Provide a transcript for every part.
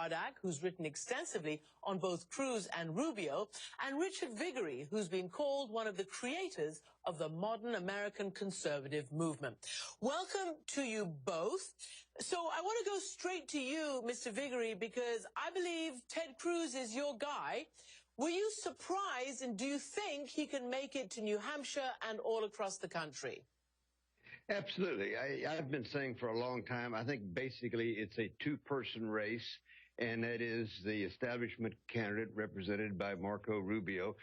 Bardak, who's written extensively on both Cruz and Rubio, and Richard Viguerie, who's been called one of the creators of the modern American conservative movement. Welcome to you both. So I want to go straight to you, Mr. Viguerie, because I believe Ted Cruz is your guy. Were you surprised, and do you think he can make it to New Hampshire and all across the country? Absolutely. I've been saying for a long time, I think basically it's a two-person race, and that is the establishment candidate represented by Marco Rubio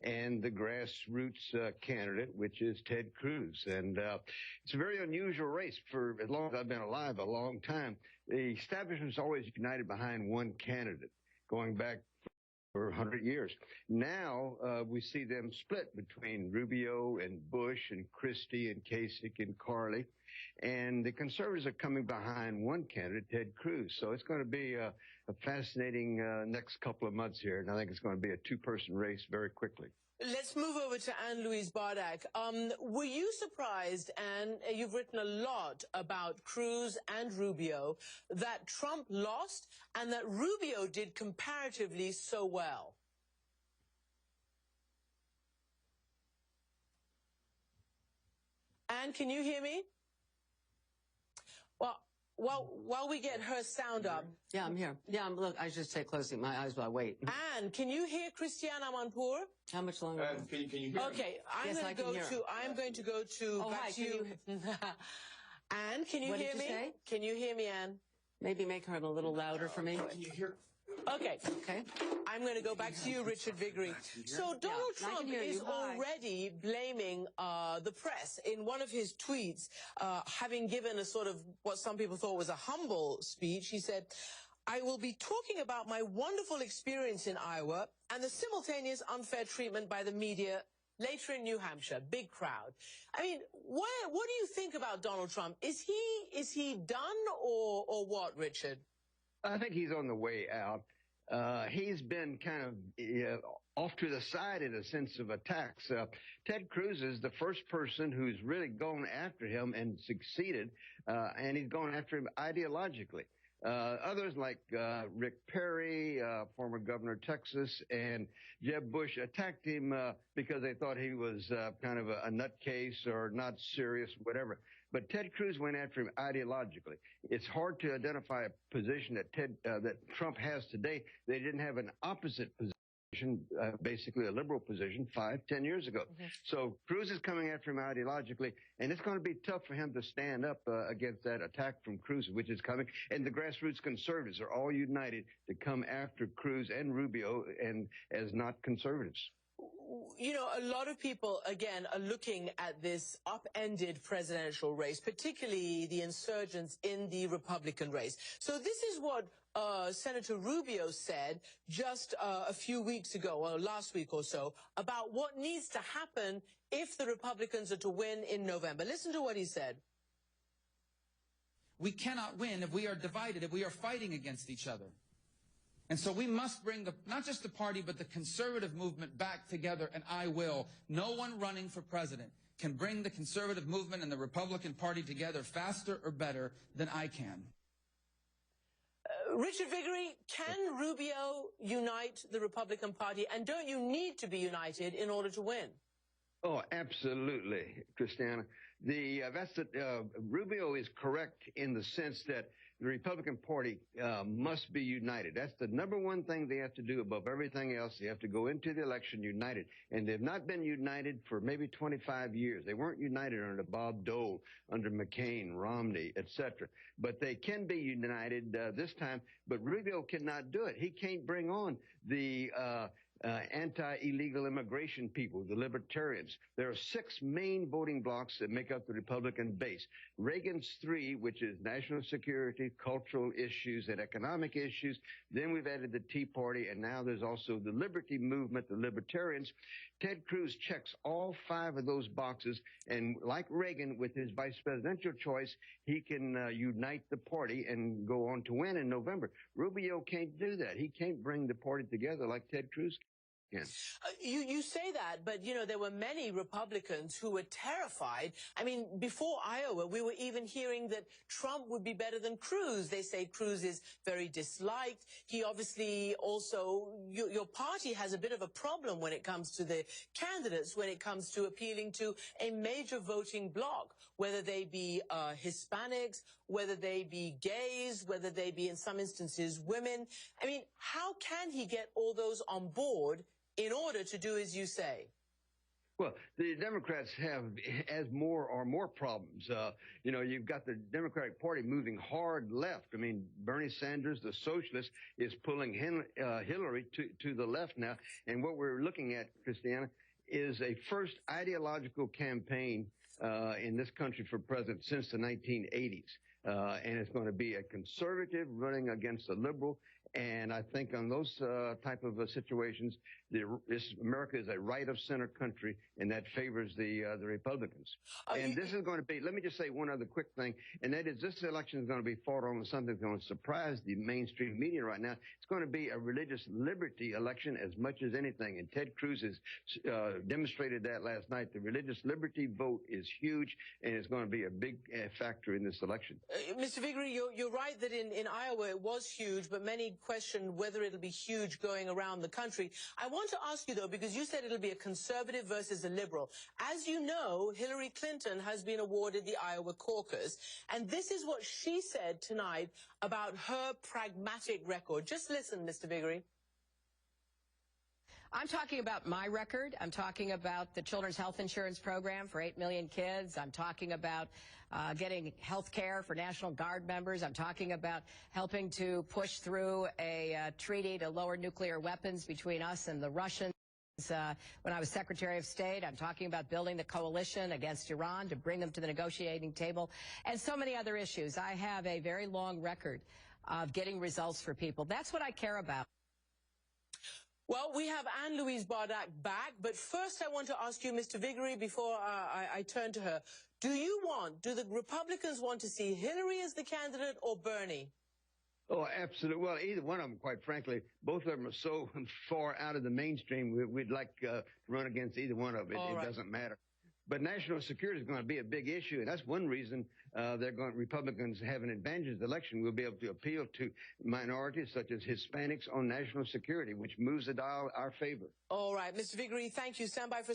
and the grassroots candidate, which is Ted Cruz. And it's a very unusual race for as long as I've been alive, a long time. The establishment's always united behind one candidate, going back for 100 years. Now we see them split between Rubio and Bush and Christie and Kasich and Carly. And the conservatives are coming behind one candidate, Ted Cruz. So it's going to be a fascinating next couple of months here. And I think it's going to be a two-person race very quickly. Let's move over to Anne-Louise Bardak. Were you surprised, and you've written a lot about Cruz and Rubio, that Trump lost and that Rubio did comparatively so well? Anne, can you hear me? Well, while we get her sound up. Yeah, I'm here. Yeah, look, I should stay closing my eyes while I wait. Anne, can you hear Christiane Amanpour? How much longer? Can you hear Okay, I'm going to go to back to you. Anne, can you hear me? Say? Can you hear me, Anne? Maybe make her a little louder for me. Can you hear? Okay. I'm going to go back to you, Richard Viguerie. So Donald Trump is already blaming the press. In one of his tweets, having given a sort of what some people thought was a humble speech, he said, "I will be talking about my wonderful experience in Iowa and the simultaneous unfair treatment by the media later in New Hampshire. Big crowd." I mean, what do you think about Donald Trump? Is he done or what, Richard? I think he's on the way out. He's been kind of off to the side in a sense of attacks. Ted Cruz is the first person who's really gone after him and succeeded, and he's gone after him ideologically. Others like Rick Perry, former governor of Texas, and Jeb Bush attacked him because they thought he was kind of a nutcase or not serious, whatever. But Ted Cruz went after him ideologically. It's hard to identify a position that Trump has today. They didn't have an opposite position, basically a liberal position 5-10 years ago. So Cruz is coming after him ideologically, and it's going to be tough for him to stand up against that attack from Cruz, which is coming. And the grassroots conservatives are all united to come after Cruz and Rubio and as not conservatives. You know, a lot of people, again, are looking at this upended presidential race, particularly the insurgents in the Republican race. So this is what Senator Rubio said just a few weeks ago, or last week or so, about what needs to happen if the Republicans are to win in November. Listen to what he said. We cannot win if we are divided, if we are fighting against each other. And so we must bring not just the party, but the conservative movement back together, and I will. No one running for president can bring the conservative movement and the Republican Party together faster or better than I can. Richard Viguerie, can Rubio unite the Republican Party, and don't you need to be united in order to win? Oh, absolutely, Christiana. Rubio is correct in the sense that the Republican Party must be united. That's the number one thing they have to do above everything else. They have to go into the election united. And they've not been united for maybe 25 years. They weren't united under Bob Dole, under McCain, Romney, etc. But they can be united this time. But Rubio cannot do it. He can't bring on the anti-illegal immigration people, the libertarians. There are 6 main voting blocs that make up the Republican base. Reagan's 3, which is national security, cultural issues, and economic issues. Then we've added the Tea Party, and now there's also the liberty movement, the libertarians. Ted Cruz checks all 5 of those boxes, and like Reagan, with his vice presidential choice, he can unite the party and go on to win in November. Rubio can't do that. He can't bring the party together like Ted Cruz Ken. You say that, but, you know, there were many Republicans who were terrified. I mean, before Iowa, we were even hearing that Trump would be better than Cruz. They say Cruz is very disliked. He obviously also, your party has a bit of a problem when it comes to the candidates, when it comes to appealing to a major voting bloc, whether they be Hispanics, whether they be gays, whether they be, in some instances, women. I mean, how can he get all those on board in order to do as you say? Well, the Democrats have more problems. You know, you've got the Democratic Party moving hard left. I mean, Bernie Sanders, the socialist, is pulling Hillary to the left now. And what we're looking at, Christiana, is a first ideological campaign in this country for president since the 1980s. And it's going to be a conservative running against a liberal. And I think on those type of situations, America is a right-of-center country, and that favors the Republicans. And this is going to be, let me just say one other quick thing, and that is this election is going to be fought on something that's going to surprise the mainstream media right now. It's going to be a religious liberty election as much as anything, and Ted Cruz has demonstrated that last night. The religious liberty vote is huge, and it's going to be a big factor in this election. Mr. Viguerie, you're right that in Iowa it was huge, but many question whether it'll be huge going around the country. I want to ask you, though, because you said it'll be a conservative versus a liberal. As you know, Hillary Clinton has been awarded the Iowa caucus, and this is what she said tonight about her pragmatic record. Just listen, Mr. Viguerie. I'm talking about my record. I'm talking about the Children's Health Insurance Program for 8 million kids. I'm talking about getting health care for National Guard members. I'm talking about helping to push through a treaty to lower nuclear weapons between us and the Russians. When I was Secretary of State, I'm talking about building the coalition against Iran to bring them to the negotiating table, and so many other issues. I have a very long record of getting results for people. That's what I care about. Well, we have Anne-Louise Bardac back, but first I want to ask you, Mr. Viguerie, before I turn to her, do the Republicans want to see Hillary as the candidate or Bernie? Oh, absolutely. Well, either one of them, quite frankly. Both of them are so far out of the mainstream, we'd like to run against either one of them. It doesn't matter. But national security is going to be a big issue, and that's one reason Republicans have an advantage in the election. We'll be able to appeal to minorities such as Hispanics on national security, which moves the dial our favor. All right. Mr. Viguerie, thank you. Stand by for